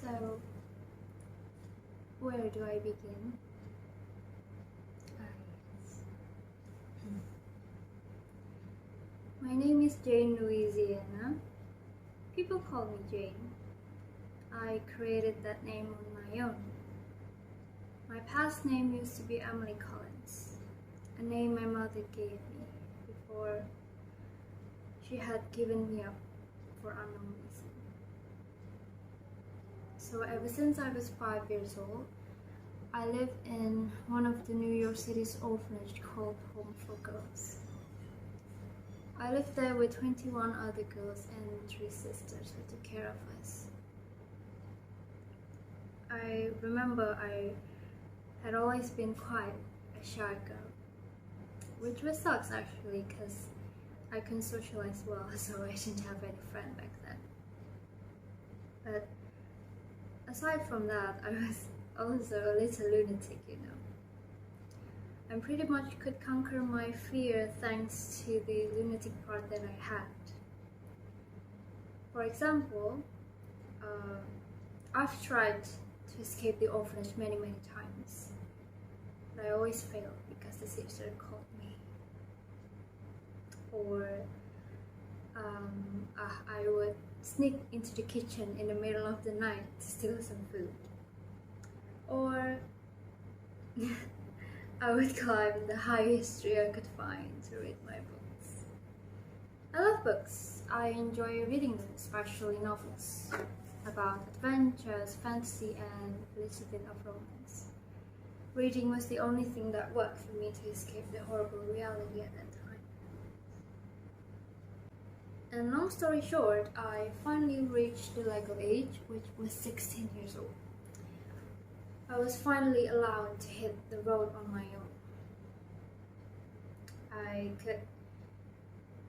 So, where do I begin? Yes. My name is Jane Louisiana. People call me Jane. I created that name on my own. My past name used to be Emily Collins, a name my mother gave me before she had given me up for unknown reason. So ever since I was 5 years old, I lived in one of the New York City's orphanage called Home for Girls. I lived there with 21 other girls and 3 sisters who took care of us. I remember I had always been quite a shy girl, which was sucks actually because I couldn't socialize well, so I didn't have any friend back then. But aside from that, I was also a little lunatic, you know. I pretty much could conquer my fear thanks to the lunatic part that I had. For example, I've tried to escape the orphanage many times, but I always failed because the sister caught me. Or I would sneak into the kitchen in the middle of the night to steal some food. Or I would climb the highest tree I could find to read my books. I love books. I enjoy reading them, especially novels about adventures, fantasy, and a little bit of romance. Reading was the only thing that worked for me to escape the horrible reality at that time. And long story short, I finally reached the legal age, which was 16 years old. I was finally allowed to hit the road on my own. I could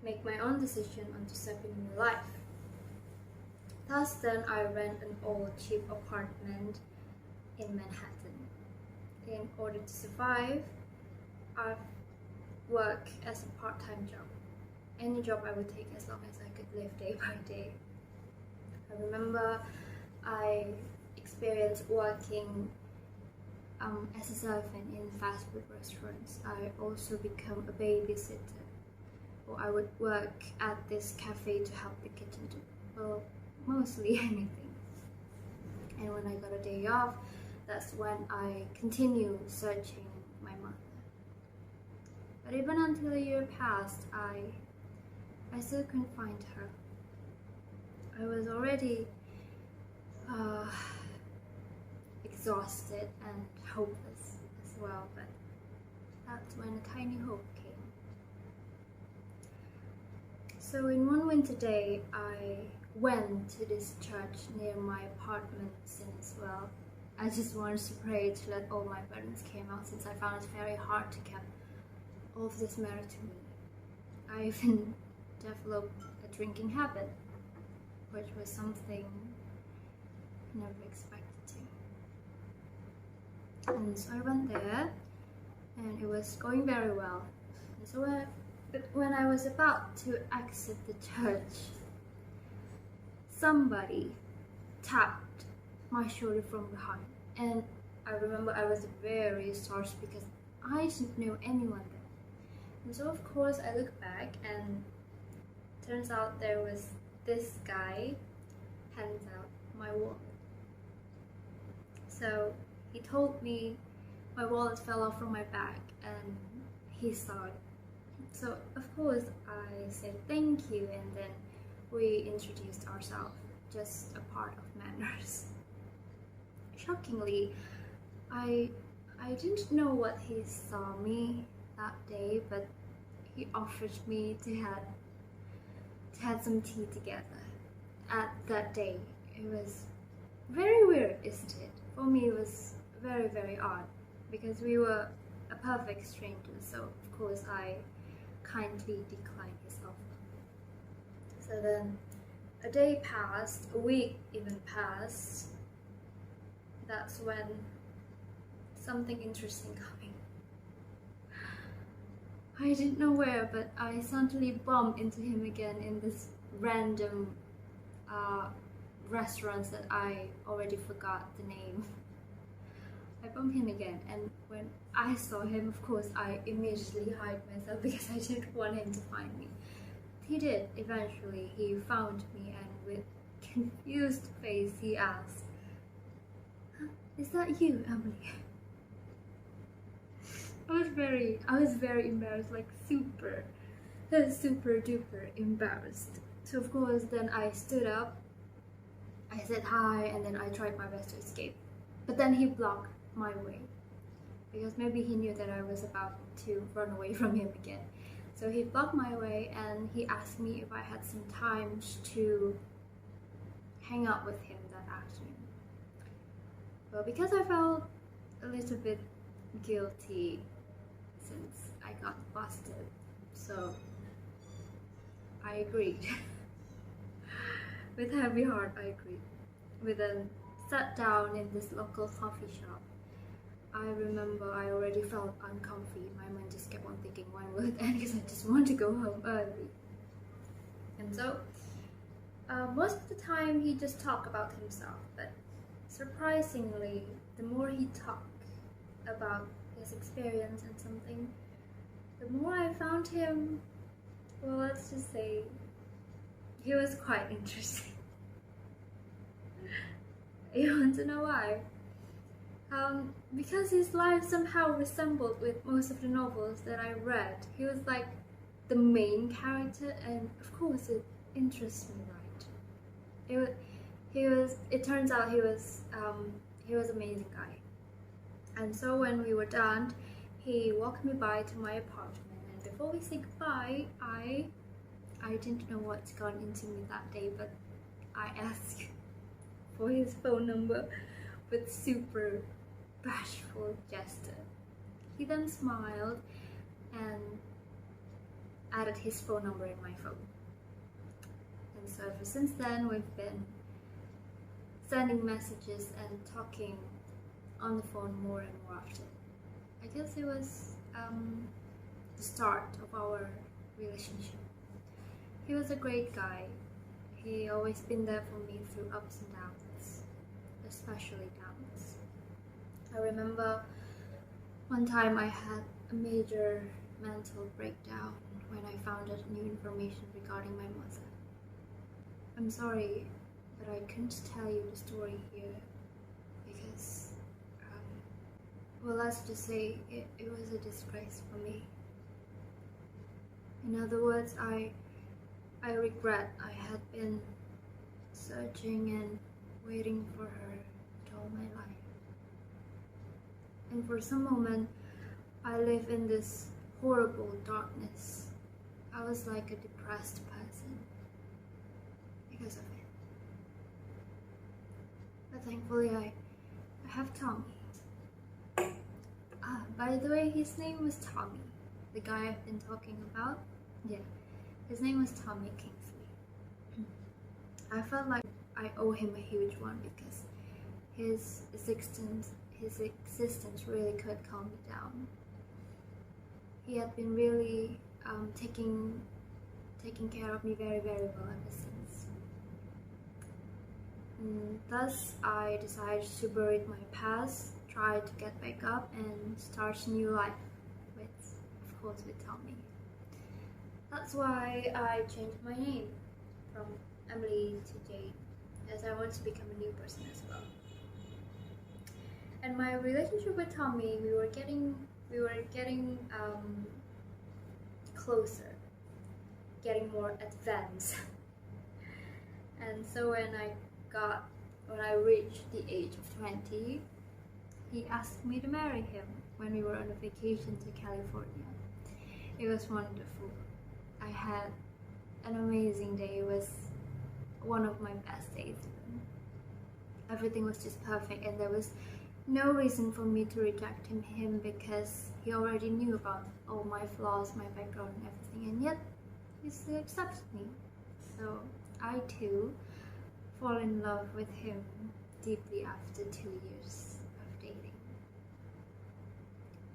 make my own decision on to step in new life. Thus then I rent an old cheap apartment in Manhattan. In order to survive, I work as a part-time job. Any job I would take as long as I could live day by day. I remember I experienced working as a servant in fast food restaurants. I also became a babysitter, or I would work at this cafe to help the kitchen do, well, mostly anything. And when I got a day off, that's when I continued searching my mother. But even until a year passed, I still couldn't find her. I was already exhausted and hopeless as well, but that's when a tiny hope came. So in one winter day, I went to this church near my apartment since, well, I just wanted to pray to let all my burdens came out, since I found it very hard to keep all of this matter to me. I even developed a drinking habit, which was something I never expected to. And so I went there, and it was going very well. And so when I was about to exit the church, somebody tapped my shoulder from behind, and I remember I was very startled because I didn't know anyone there. And so of course I looked back, and turns out there was this guy hands out my wallet. So he told me my wallet fell off from my bag and he saw it. So of course I said thank you, and then we introduced ourselves, just a part of manners. Shockingly, I didn't know what he saw me that day, but he offered me to have some tea together at that day. It was very weird, isn't it? For me it was very odd, because we were a perfect stranger, so of course I kindly declined his offer. So then a day passed, a week even passed. That's when something interesting coming. I didn't know where, but I suddenly bumped into him again in this random restaurants that I already forgot the name. I bumped him again, and when I saw him, of course, I immediately hid myself because I didn't want him to find me. He did. Eventually, he found me, and with confused face, he asked, "Huh, is that you, Emily?" I was very embarrassed, like super duper embarrassed. So of course, then I stood up, I said hi, and then I tried my best to escape. But then he blocked my way, because maybe he knew that I was about to run away from him again. So he blocked my way, and he asked me if I had some time to hang out with him that afternoon. Well, because I felt a little bit guilty since I got busted, so I agreed. With heavy heart, I agreed. We then sat down in this local coffee shop. I remember I already felt uncomfy. My mind just kept on thinking when will it end, because I just want to go home early. And so, most of the time he just talked about himself, but surprisingly, the more he talked about his experience and something, the more I found him, well, let's just say, he was quite interesting. You want to know why? Because his life somehow resembled with most of the novels that I read. He was like the main character, and of course it interests me, right? It turns out he was an amazing guy. And so when we were done, he walked me by to my apartment, and before we said goodbye, I didn't know what's gone into me that day, but I asked for his phone number with super bashful gesture. He then smiled and added his phone number in my phone. And so ever since then, we've been sending messages and talking on the phone more and more often. I guess it was the start of our relationship. He was a great guy. He always been there for me through ups and downs, especially downs. I remember one time I had a major mental breakdown when I found out new information regarding my mother. I'm sorry, but I couldn't tell you the story here because, well, let's just say it was a disgrace for me. In other words, I regret I had been searching and waiting for her all my life. And for some moment, I lived in this horrible darkness. I was like a depressed person because of it. But thankfully, I have Tommy. By the way, his name was Tommy. The guy I've been talking about, yeah, his name was Tommy Kingsley. I felt like I owe him a huge one because his existence really could calm me down. He had been really taking care of me very, very well ever since. Thus, I decided to bury my past, try to get back up, and start a new life of course, with Tommy. That's why I changed my name from Emily to Jade, as I want to become a new person as well. And my relationship with Tommy, we were getting closer, getting more advanced. And so when I reached the age of 20, he asked me to marry him when we were on a vacation to California. It was wonderful. I had an amazing day. It was one of my best days. Everything was just perfect, and there was no reason for me to reject him because he already knew about all my flaws, my background and everything, and yet he still accepts me. So I too fall in love with him deeply after 2 years of dating.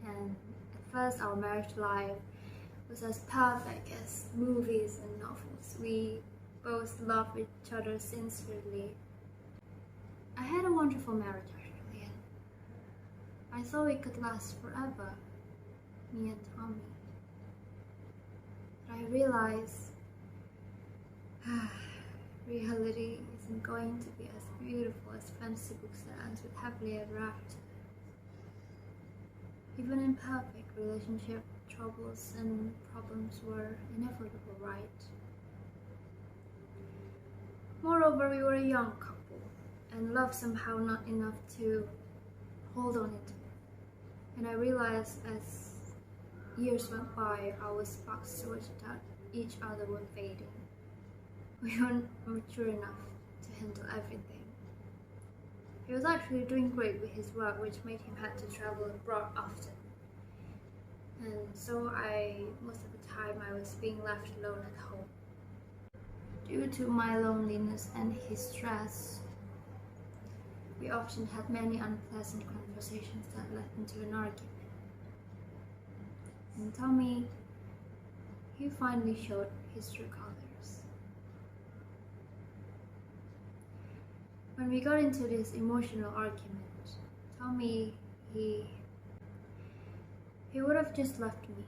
And at first our marriage life was as perfect as movies and novels. We both loved each other sincerely, wonderful marriage actually, and I thought it could last forever, me and Tommy. But I realized reality isn't going to be as beautiful as fantasy books that ends with happily ever after. Even in perfect relationship, troubles and problems were inevitable, right? Moreover, we were a young couple, and love somehow not enough to hold on it. And I realized as years went by, our sparks towards each other were fading. We weren't mature enough to handle everything. He was actually doing great with his work, which made him have to travel abroad often. And so most of the time I was being left alone at home. Due to my loneliness and his stress, we often had many unpleasant conversations that led into an argument. And Tommy, he finally showed his true colors. When we got into this emotional argument, Tommy, he would have just left me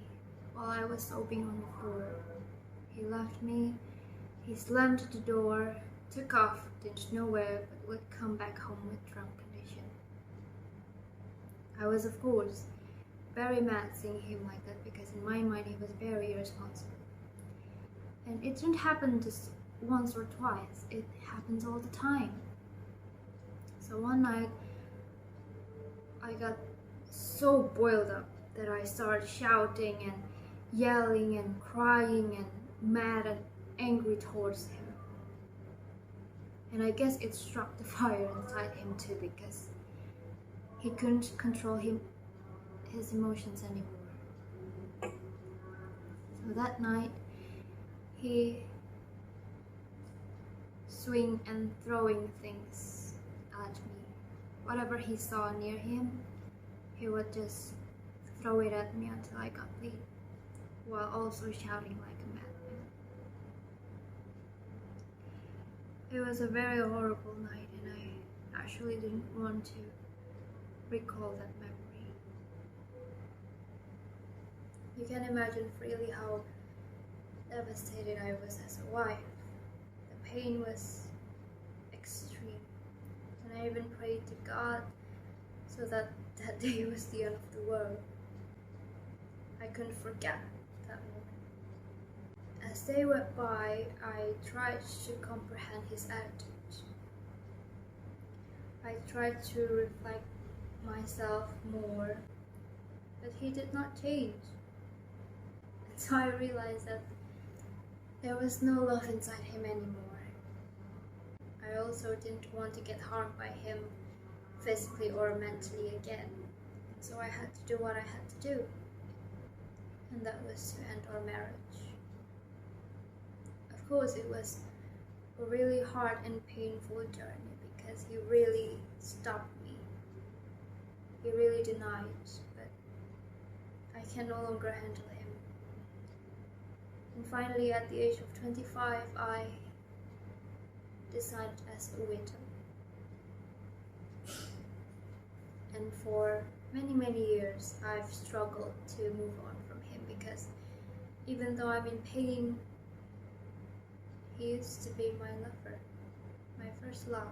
while I was sobbing on the floor. He left me, he slammed the door, took off, didn't know where, but would come back home with drunk condition. I was, of course, very mad seeing him like that because in my mind he was very irresponsible. And it didn't happen just once or twice, it happens all the time. So one night, I got so boiled up that I started shouting and yelling and crying and mad and angry towards him. And I guess it struck the fire inside him too, because he couldn't control his emotions anymore. So that night, he swing and throwing things at me. Whatever he saw near him, he would just throw it at me until I got bleed, while also shouting like a madman. It was a very horrible night, and I actually didn't want to recall that memory. You can imagine freely how devastated I was as a wife. The pain was extreme, and I even prayed to God so that that day was the end of the world. I couldn't forget that moment. As they went by, I tried to comprehend his attitude. I tried to reflect myself more, but he did not change. And so I realized that there was no love inside him anymore. I also didn't want to get harmed by him physically or mentally again. And so I had to do what I had to do. And that was to end our marriage. Of course, it was a really hard and painful journey because he really stopped me. He really denied, but I can no longer handle him. And finally, at the age of 25, I decided as a widow. And for many years, I've struggled to move on from him because even though I'm in pain, he used to be my lover, my first love.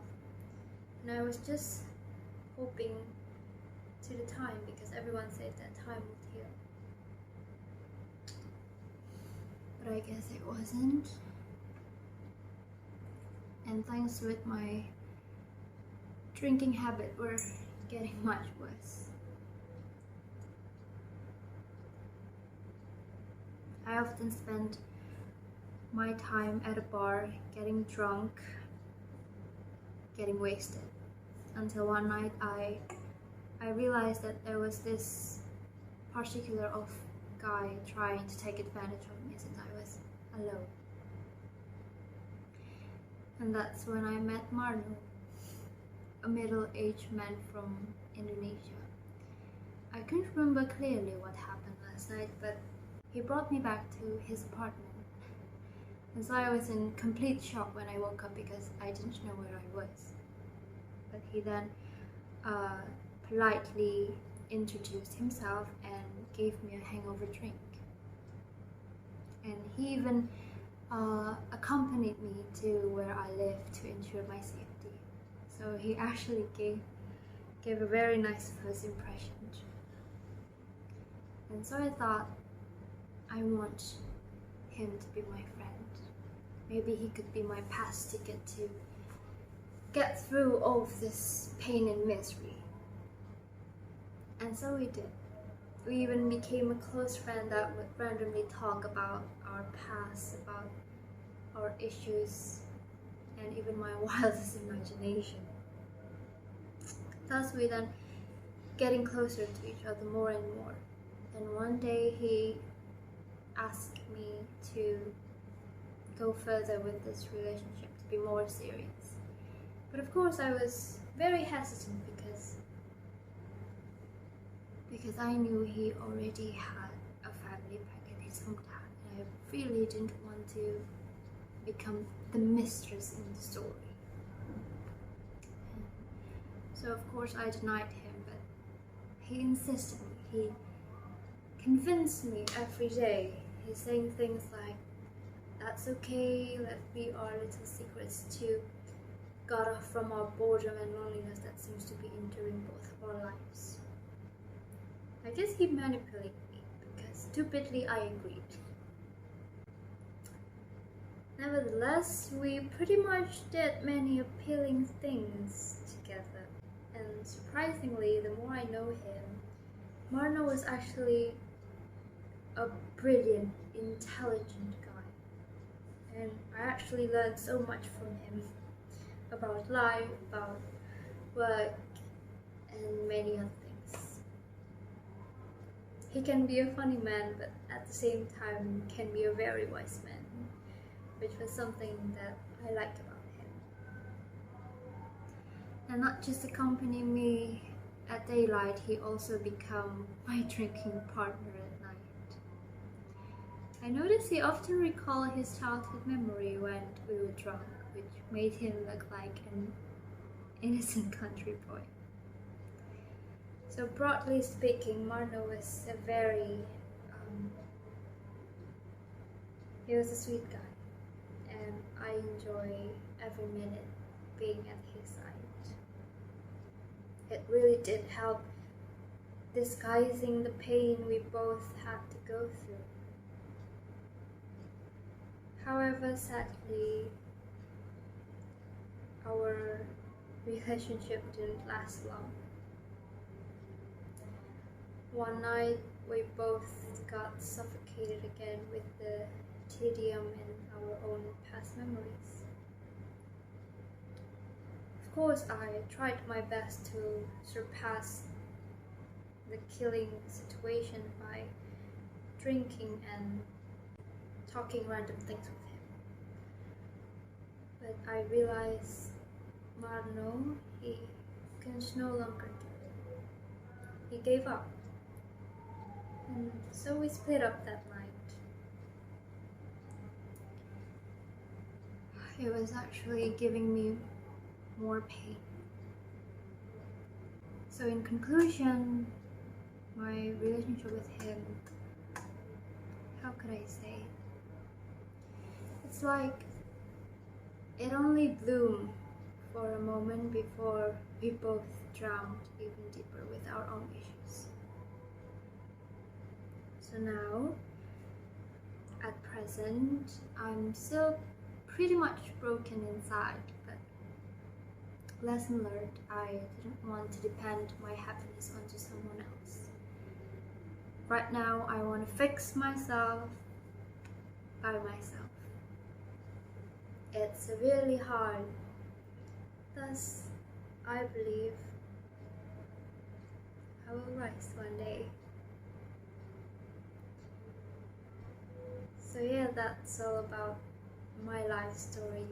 And I was just hoping to the time, because everyone said that time would heal. But I guess it wasn't. And things with my drinking habit were getting much worse. I often spent my time at a bar getting drunk, getting wasted, until one night I realized that there was this particular guy trying to take advantage of me since I was alone. And that's when I met Marno, a middle-aged man from Indonesia. I couldn't remember clearly what happened last night, but he brought me back to his apartment. And so I was in complete shock when I woke up because I didn't know where I was. But He then politely introduced himself and gave me a hangover drink. And he even accompanied me to where I live to ensure my safety. So he actually gave a very nice first impression. And so I thought, I want him to be my friend. Maybe he could be my pass ticket to get through all of this pain and misery. And so we did. We even became a close friend that would randomly talk about our past, about our issues, and even my wildest imagination. Thus we then getting closer to each other more and more. And one day he asked me to go further with this relationship, to be more serious. But of course I was very hesitant because I knew he already had a family back in his hometown, and I really didn't want to become the mistress in the story. So of course I denied him, but he insisted me. He convinced me every day. He's saying things like, that's okay, let's be our little secrets to got off from our boredom and loneliness that seems to be entering both of our lives. I guess he manipulated me because stupidly I agreed. Nevertheless, we pretty much did many appealing things together, and surprisingly, the more I know him, Marno was actually a brilliant, intelligent guy, and I actually learned so much from him about life, about work, and many other things. He can be a funny man, but at the same time can be a very wise man, which was something that I liked about him. And not just accompany me at daylight, he also became my drinking partner at night. I noticed he often recalled his childhood memory when we were drunk, which made him look like an innocent country boy. So broadly speaking, Marno was he was a sweet guy, and I enjoy every minute being at his side. It really did help disguising the pain we both had to go through. However, sadly, our relationship didn't last long. One night, we both got suffocated again with the tedium in our own past memories. Of course, I tried my best to surpass the killing situation by drinking and talking random things with him. But I realized Marno, he could no longer do it. He gave up. And so we split up that night. It was actually giving me more pain. So in conclusion, my relationship with him, how could I say? It's like it only bloomed for a moment before we both drowned even deeper with our own issues. So now, at present, I'm still pretty much broken inside, but lesson learned, I didn't want to depend my happiness onto someone else. Right now, I want to fix myself by myself. It's really hard. Thus, I believe I will rise one day. So yeah, that's all about my life story